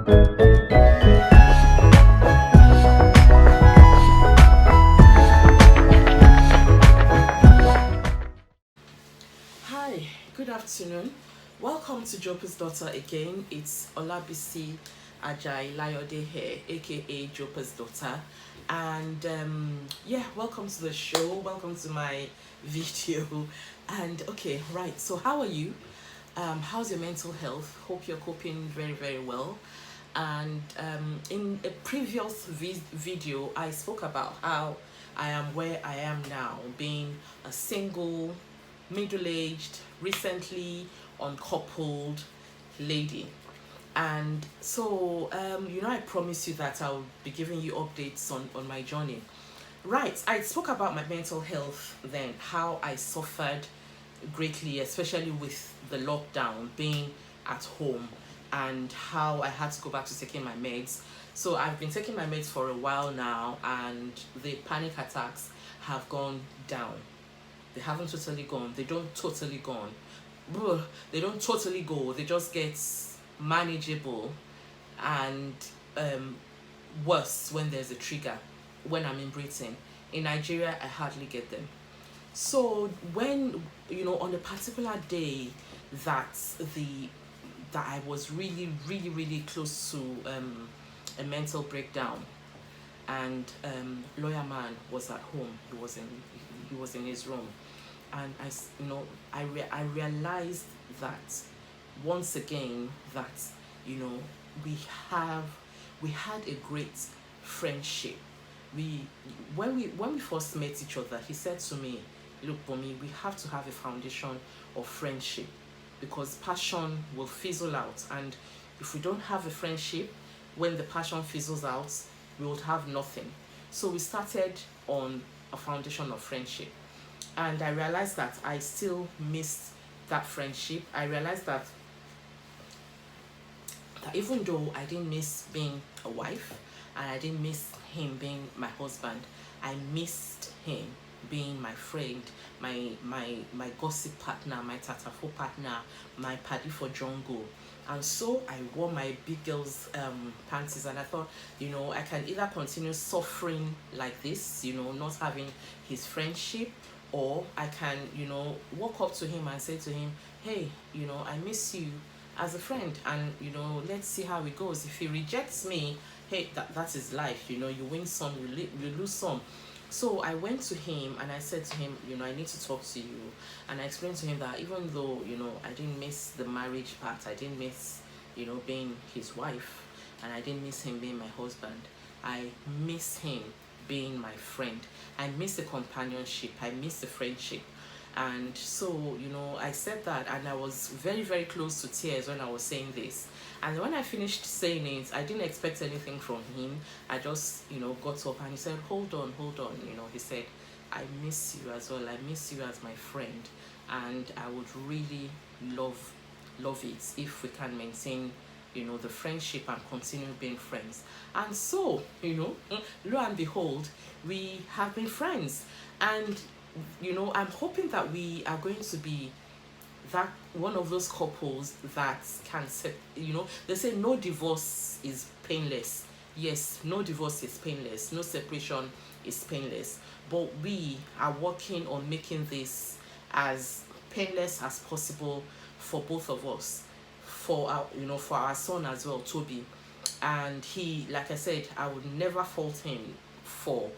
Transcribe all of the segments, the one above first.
Hi, good afternoon. Welcome to Jopa's Daughter again. It's Olabisi Ajay Layode here, aka Jopa's Daughter. And yeah, welcome to the show. Welcome to my video. And okay, right. So, how are you? How's your mental health? Hope you're coping very, very well. And in a previous video, I spoke about how I am where I am now, being a single, middle-aged, recently uncoupled lady. And so, I promised you that I'll be giving you updates on my journey. Right, I spoke about my mental health then, how I suffered greatly, especially with the lockdown, being at home, and how I had to go back to taking my meds. So I've been taking my meds for a while now, and the panic attacks have gone down. They haven't totally gone. They don't totally gone. They don't totally go. They just get manageable and worse when there's a trigger. When I'm in Britain, in Nigeria, I hardly get them. So when on a particular day that the that I was really, really, really close to a mental breakdown, and lawyer man was at home. He was in his room, and I realized that once again that you know we have we had a great friendship. We when we first met each other, he said to me, look, Bomi, we have to have a foundation of friendship, because passion will fizzle out, and if we don't have a friendship, when the passion fizzles out, we would have nothing. So we started on a foundation of friendship, and I realized that I still missed that friendship. I realized that even though I didn't miss being a wife, and I didn't miss him being my husband, I missed him being my friend, my gossip partner, my tatafo partner, my paddy for jungle. And so I wore my big girl's panties, and I thought, I can either continue suffering like this, not having his friendship, or I can, walk up to him and say to him, hey, I miss you as a friend, and let's see how it goes. If he rejects me, hey, that is life. You win some, you lose some. So I went to him and I said to him, I need to talk to you. And I explained to him that even though, I didn't miss the marriage part, I didn't miss, being his wife, and I didn't miss him being my husband, I miss him being my friend. I miss the companionship, I miss the friendship. And so, I said that, and I was very, very close to tears when I was saying this. And when I finished saying it, I didn't expect anything from him. I just, got up and he said, hold on, hold on. He said, I miss you as well. I miss you as my friend. And I would really love it if we can maintain, the friendship and continue being friends. And so, lo and behold, we have been friends. And I'm hoping that we are going to be that one of those couples that can set, they say no divorce is painless. Yes, no divorce is painless, no separation is painless, but we are working on making this as painless as possible for both of us, for our son as well, Toby. And he, like I said, I would never fault him for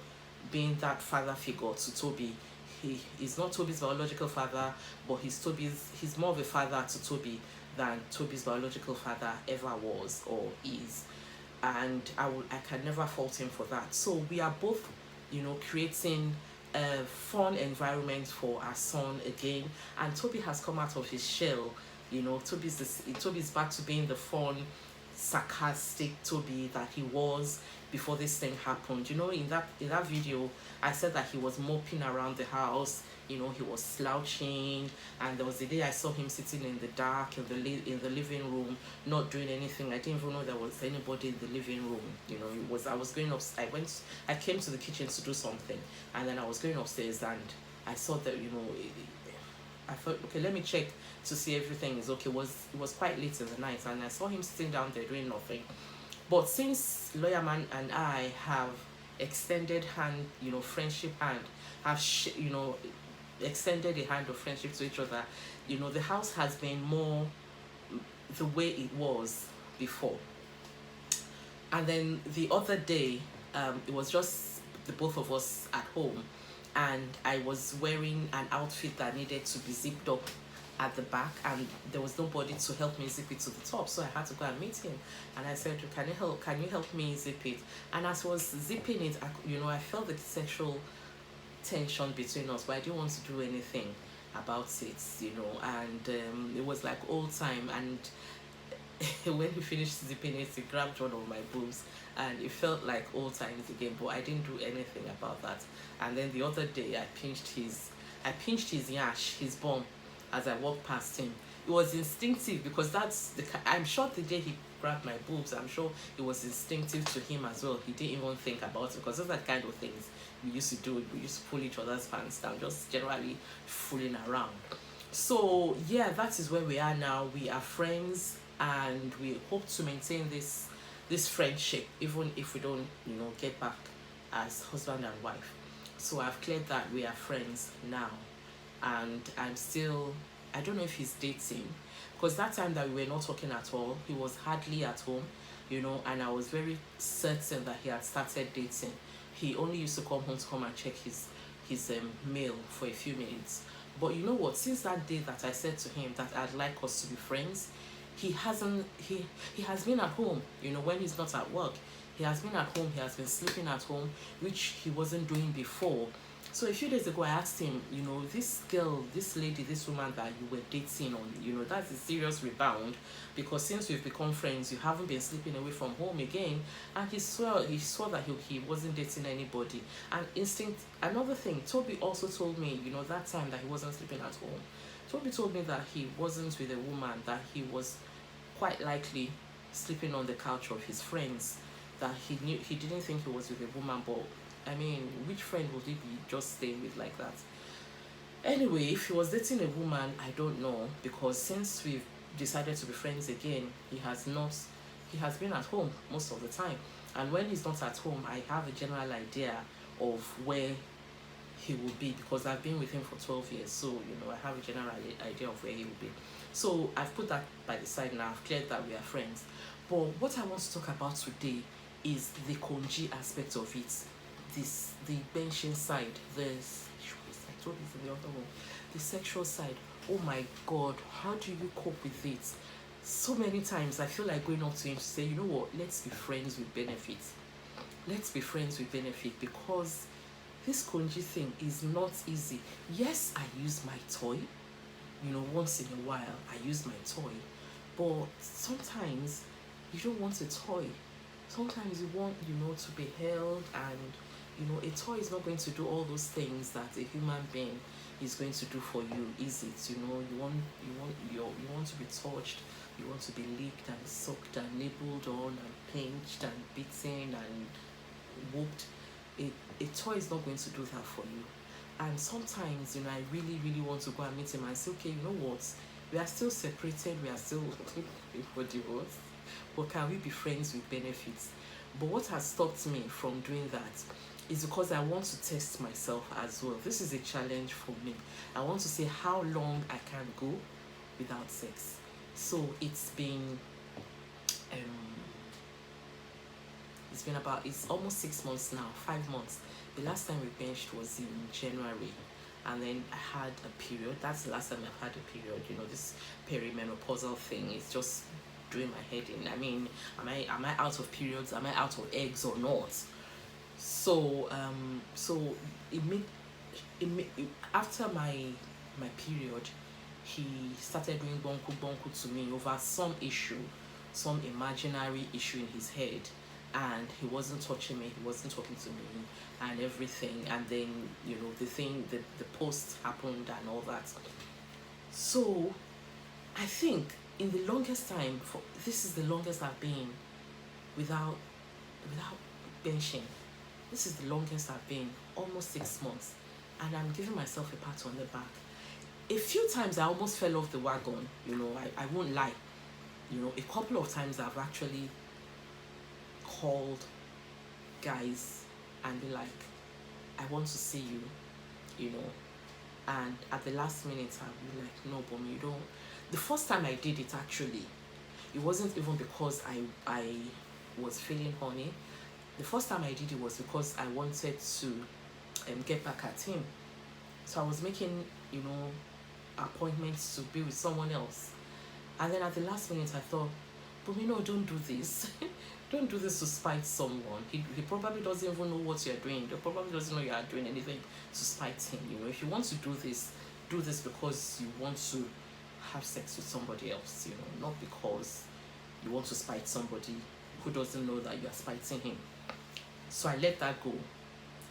being that father figure to Toby. He is not Toby's biological father, but he's more of a father to Toby than Toby's biological father ever was or is. And I can never fault him for that. So we are both, creating a fun environment for our son again. And Toby has come out of his shell. Toby's back to being the fun, sarcastic Toby that he was before this thing happened. In that video, I said that he was moping around the house. He was slouching, and there was the day I saw him sitting in the dark in the living room, not doing anything. I didn't even know there was anybody in the living room. I came to the kitchen to do something, and then I was going upstairs, and I saw that I thought, okay, let me check to see everything is okay. It was quite late in the night, and I saw him sitting down there doing nothing. But since Lawyer Man and I have extended hand, friendship hand, have extended a hand of friendship to each other, the house has been more the way it was before. And then the other day, it was just the both of us at home, and I was wearing an outfit that needed to be zipped up at the back, and there was nobody to help me zip it to the top, so I had to go and meet him. And I said, can you help me zip it? And as I was zipping it, I felt the sexual tension between us, but I didn't want to do anything about it, and it was like old time. And when he finished zipping it, he grabbed one of my boobs, and it felt like old times again, but I didn't do anything about that. And then the other day, I pinched his yash, his bum, as I walked past him. It was instinctive, because I'm sure the day he grabbed my boobs, I'm sure it was instinctive to him as well. He didn't even think about it, because those are the kind of things we used to do. We used to pull each other's pants down, just generally fooling around. So yeah, that is where we are now. We are friends, and we hope to maintain this friendship even if we don't get back as husband and wife. So I've cleared that we are friends now, and I don't know if he's dating, because that time that we were not talking at all, he was hardly at home, and I was very certain that he had started dating. He only used to come home to come and check his mail for a few minutes. But you know what, since that day that I said to him that I'd like us to be friends, he has been at home, when he's not at work. He has been at home, he has been sleeping at home, which he wasn't doing before. So a few days ago, I asked him, this girl, this lady, this woman that you were dating on, that's a serious rebound, because since we've become friends, you haven't been sleeping away from home again. And he saw that he wasn't dating anybody. And another thing, Toby also told me, that time that he wasn't sleeping at home, Toby told me that he wasn't with a woman, that he was quite likely sleeping on the couch of his friends, that he didn't think he was with a woman. But I mean, which friend would he be just staying with like that? Anyway, if he was dating a woman, I don't know, because since we've decided to be friends again, he has been at home most of the time. And when he's not at home, I have a general idea of where he will be, because I've been with him for 12 years. So, I have a general idea of where he will be. So I've put that by the side now. I've cleared that we are friends. But what I want to talk about today is the koji aspect of it. The benching side, I told you the other one, the sexual side. Oh my God, how do you cope with it? So many times I feel like going up to him to say, you know what, let's be friends with benefits. Let's be friends with benefit, because this konji thing is not easy. Yes, I use my toy, once in a while I use my toy, but sometimes you don't want a toy. Sometimes you want, to be held, and a toy is not going to do all those things that a human being is going to do for you, is it? You want to be touched, you want to be licked and sucked and nibbled on and pinched and beaten and whooped. A toy is not going to do that for you. And sometimes, I really, really want to go and meet him and say, okay, you know what? We are still separated, we are still for divorce, but can we be friends with benefits? But what has stopped me from doing that is because I want to test myself as well. This is a challenge for me. I want to see how long I can go without sex. So it's been it's almost 6 months now, 5 months. The last time we benched was in January, and then I had a period. That's the last time I've had a period. This perimenopausal thing is just doing my head in. I mean, am I out of periods? Am I out of eggs or not? So after my period, he started doing bonku to me over some issue, some imaginary issue in his head. And he wasn't touching me, he wasn't talking to me and everything. And then, the post happened and all that. So I think in the longest time, this is the longest I've been without benching. This is the longest I've been, almost 6 months. And I'm giving myself a pat on the back. A few times I almost fell off the wagon, I won't lie. A couple of times I've actually called guys and be like, I want to see you, you know. And at the last minute, I'll be like, no, but you don't. The first time I did it, actually, it wasn't even because I was feeling horny. The first time I did it was because I wanted to get back at him. So I was making, appointments to be with someone else. And then at the last minute, I thought, but don't do this. Don't do this to spite someone. He probably doesn't even know what you're doing. He probably doesn't know you are doing anything to spite him. If you want to do this because you want to have sex with somebody else, not because you want to spite somebody who doesn't know that you are spiting him. So I let that go.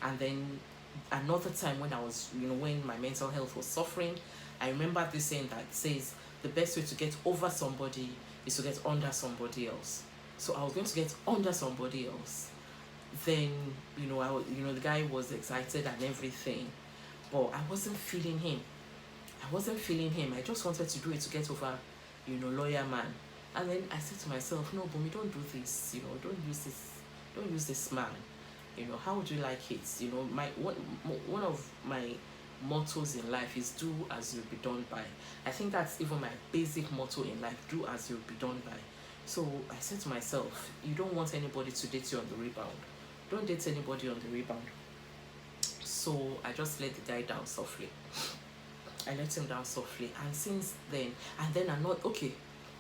And then another time when I was, when my mental health was suffering, I remember this saying that says the best way to get over somebody is to get under somebody else. So I was going to get under somebody else. Then, the guy was excited and everything, but I wasn't feeling him. I just wanted to do it to get over, lawyer man. And then I said to myself, no, Bumi, don't do this. Don't use this man. How would you like it? One of my mottos in life is do as you'll be done by. I think that's even my basic motto in life, do as you'll be done by. So I said to myself, you don't want anybody to date you on the rebound. Don't date anybody on the rebound. So I just let the guy down softly. I let him down softly. And since then,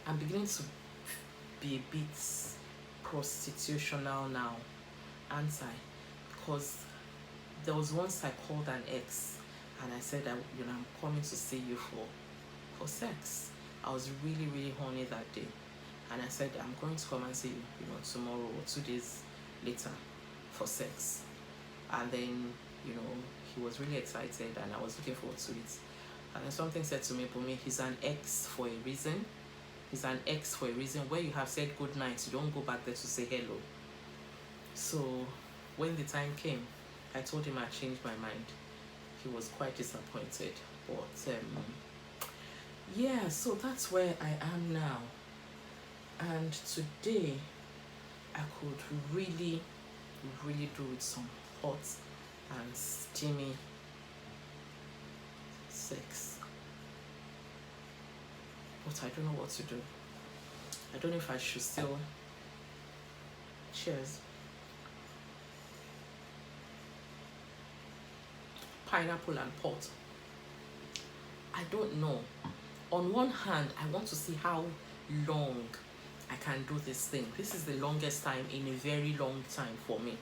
I'm beginning to be a bit prostitutional now, aren't I? Because there was once I called an ex and I said that, I'm coming to see you for sex. I was really, really horny that day. And I said, I'm going to come and see you, tomorrow or 2 days later for sex. And then, he was really excited and I was looking forward to it. And then something said to me, Bumi, he's an ex for a reason. He's an ex for a reason. Where you have said good night, you don't go back there to say hello. So when the time came, I told him I changed my mind. He was quite disappointed. But yeah, so that's where I am now. And today I could really, really do with some hot and steamy sex. But I don't know what to do. I don't know if I should still. Cheers. Pineapple and pot. I don't know. On one hand, I want to see how long I can do this thing. This is the longest time in a very long time for me.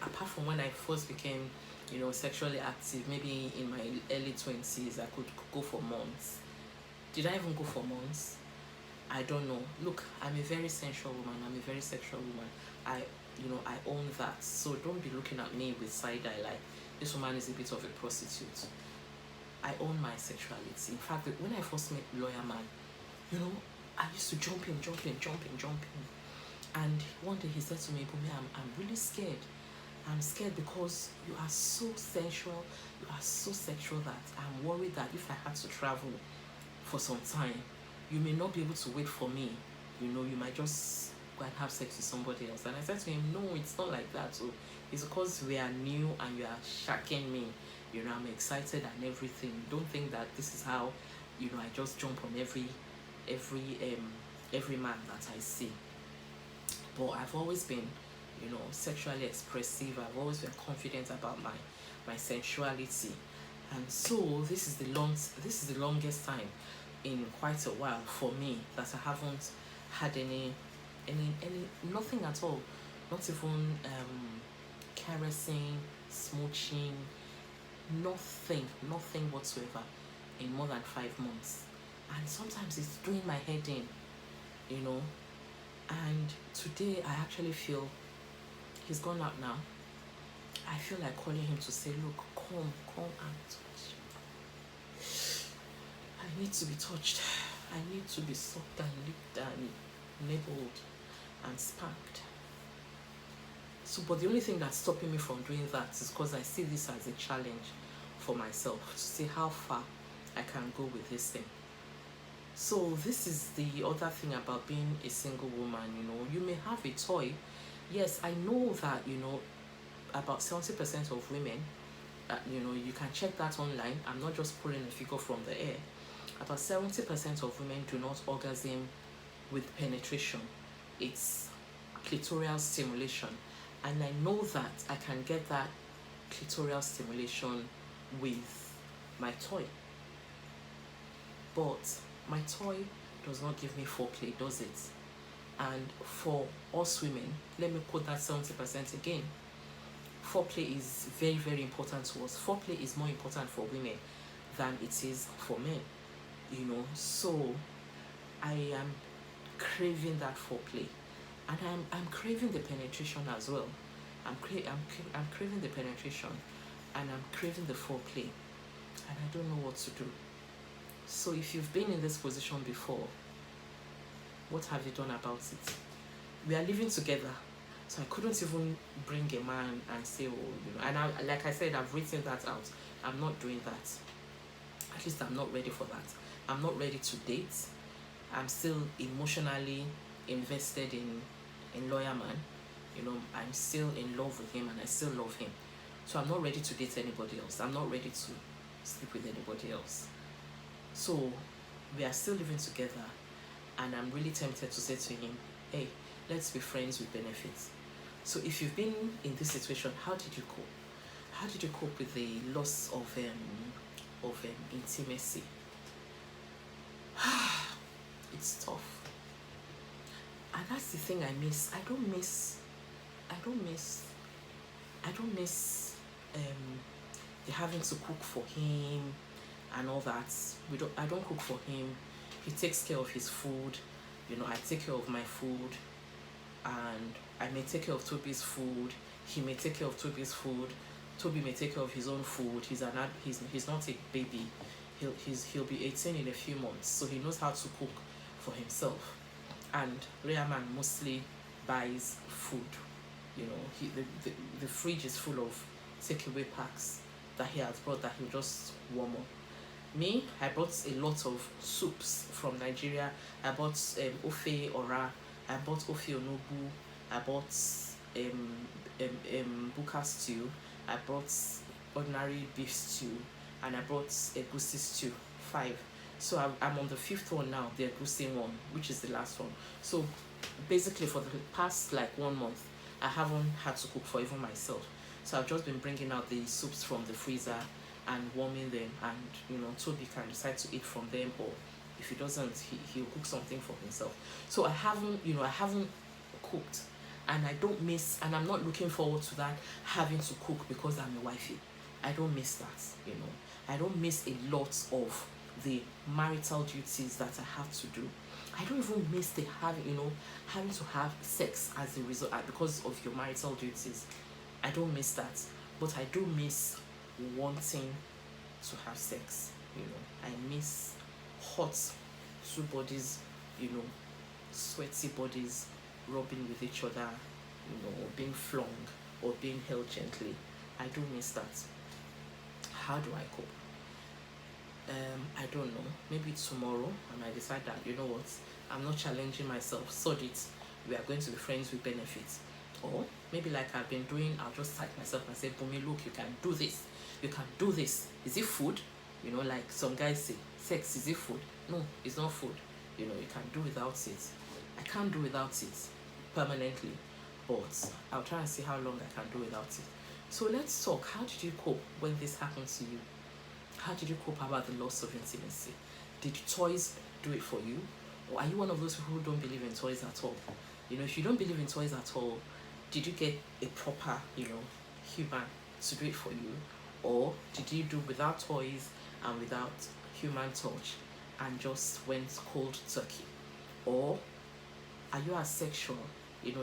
Apart from when I first became, sexually active, maybe in my early 20s, I could go for months. Did I even go for months? I don't know. Look, I'm a very sensual woman. I'm a very sexual woman. I own that. So don't be looking at me with side eye like this woman is a bit of a prostitute. I own my sexuality. In fact, when I first met lawyer man, I used to jump in. And one day he said to me, Bumi, I'm really scared. I'm scared because you are so sensual, you are so sexual that I'm worried that if I had to travel for some time, you may not be able to wait for me. You might just go and have sex with somebody else. And I said to him, no, it's not like that. So it's because we are new and you are shacking me. I'm excited and everything. Don't think that this is how, I just jump on every man that I see. But I've always been, sexually expressive. I've always been confident about my sensuality. And so this is the longest time in quite a while for me that I haven't had any nothing at all. Not even caressing, smooching, nothing whatsoever in more than 5 months. And sometimes it's doing my head in, and today I actually feel he's gone out now. I feel like calling him to say, look, come and touch. I need to be touched. I need to be sucked and licked and nibbled and spanked. So, but the only thing that's stopping me from doing that is because I see this as a challenge for myself to see how far I can go with this thing. So this is the other thing about being a single woman. You may have a toy. Yes, I know that, about 70% of women, you can check that online. I'm not just pulling a figure from the air. About 70% of women do not orgasm with penetration. It's clitoral stimulation. And I know that I can get that clitoral stimulation with my toy. But my toy does not give me foreplay, does it? And for us women, let me quote that 70% again. Foreplay is very, very important to us. Foreplay is more important for women than it is for men. So I am craving that foreplay, and I'm craving the penetration as well. I'm craving the penetration, and I'm craving the foreplay, and I don't know what to do. So if you've been in this position before, what have you done about it? We are living together, so I couldn't even bring a man and say, oh, and like I said, I've written that out. I'm not doing that. At least I'm not ready for that. I'm not ready to date. I'm still emotionally invested in lawyer man. I'm still in love with him, and I still love him. So I'm not ready to date anybody else. I'm not ready to sleep with anybody else. So we are still living together, and I'm really tempted to say to him, hey, let's be friends with benefits. So if you've been in this situation, how did you cope? How did you cope with the loss of intimacy? It's tough. And that's the thing I miss. I don't miss the having to cook for him and all that. I don't cook for him. He takes care of his food. I take care of my food, and I may take care of Toby's food. He may take care of Toby's food. Toby may take care of his own food. He's not a baby. He'll be 18 in a few months, so he knows how to cook for himself. And Reaman mostly buys food. The fridge is full of takeaway packs that he has brought that he'll just warm up. Me, I bought a lot of soups from Nigeria. I bought ofe ora. I bought ofe onobu. I bought buka stew. I brought ordinary beef stew, and I brought egusi stew. 5. So I'm on the 5th one now, the egusi one, which is the last one. So basically for the past 1 month, I haven't had to cook for even myself. So I've just been bringing out the soups from the freezer and warming them, and Toby can decide to eat from them, or if he doesn't, he'll cook something for himself. So I haven't cooked, and I don't miss, and I'm not looking forward to that, having to cook because I'm a wifey. I don't miss that. I don't miss a lot of the marital duties that I have to do. I don't even miss the having to have sex as a result because of your marital duties. I don't miss that, but I do miss wanting to have sex. I miss hot two bodies, sweaty bodies rubbing with each other, or being flung or being held gently. I do miss that. How do I cope? I don't know. Maybe tomorrow I might decide that, what, I'm not challenging myself. Sod it. We are going to be friends with benefits. Or maybe like I've been doing, I'll just type myself and say, Bumi, look, you can do this. You can do this. Is it food? Like some guys say, sex, is it food? No, it's not food. You can do without it. I can't do without it permanently, but I'll try and see how long I can do without it. So let's talk. How did you cope when this happened to you? How did you cope about the loss of intimacy? Did toys do it for you? Or are you one of those people who don't believe in toys at all? If you don't believe in toys at all, did you get a proper, human to do it for you? Or did you do without toys and without human touch and just went cold turkey? Or are you asexual? You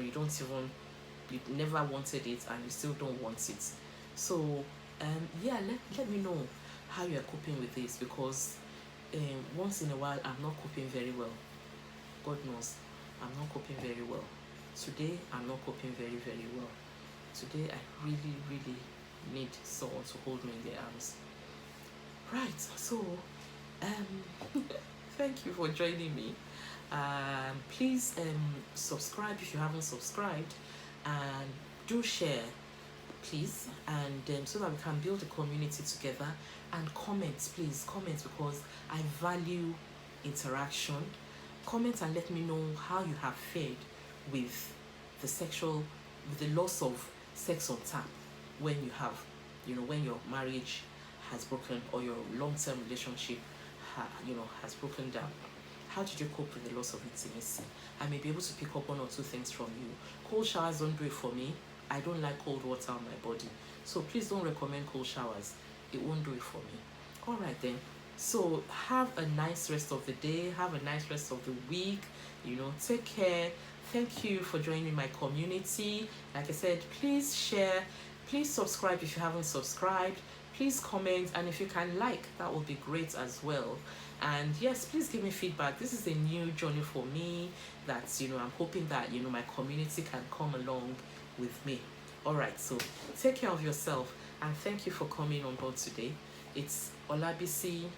never wanted it and you still don't want it. So let me know how you are coping with this, because once in a while I'm not coping very well. God knows I'm not coping very well. Today I'm not coping very, very well. Today I really, really need someone to hold me in their arms. Right, so Thank you for joining me. Please subscribe if you haven't subscribed, and do share, please, and so that we can build a community together. And comment, please comment, because I value interaction. Comment and let me know how you have fared with with the loss of sex on tap, when you have, when your marriage has broken, or your long-term relationship has broken down. How did you cope with the loss of intimacy? I may be able to pick up one or two things from you. Cold showers don't do it for me. I don't like cold water on my body, so please don't recommend cold showers. It won't do it for me. All right then. So have a nice rest of the day. Have a nice rest of the week. Take care. Thank you for joining my community. Like I said, please share. Please subscribe if you haven't subscribed. Please comment, and if you can that would be great as well. And yes, please give me feedback. This is a new journey for me that I'm hoping that my community can come along with me. All right, so take care of yourself, and thank you for coming on board today. It's Olabisi.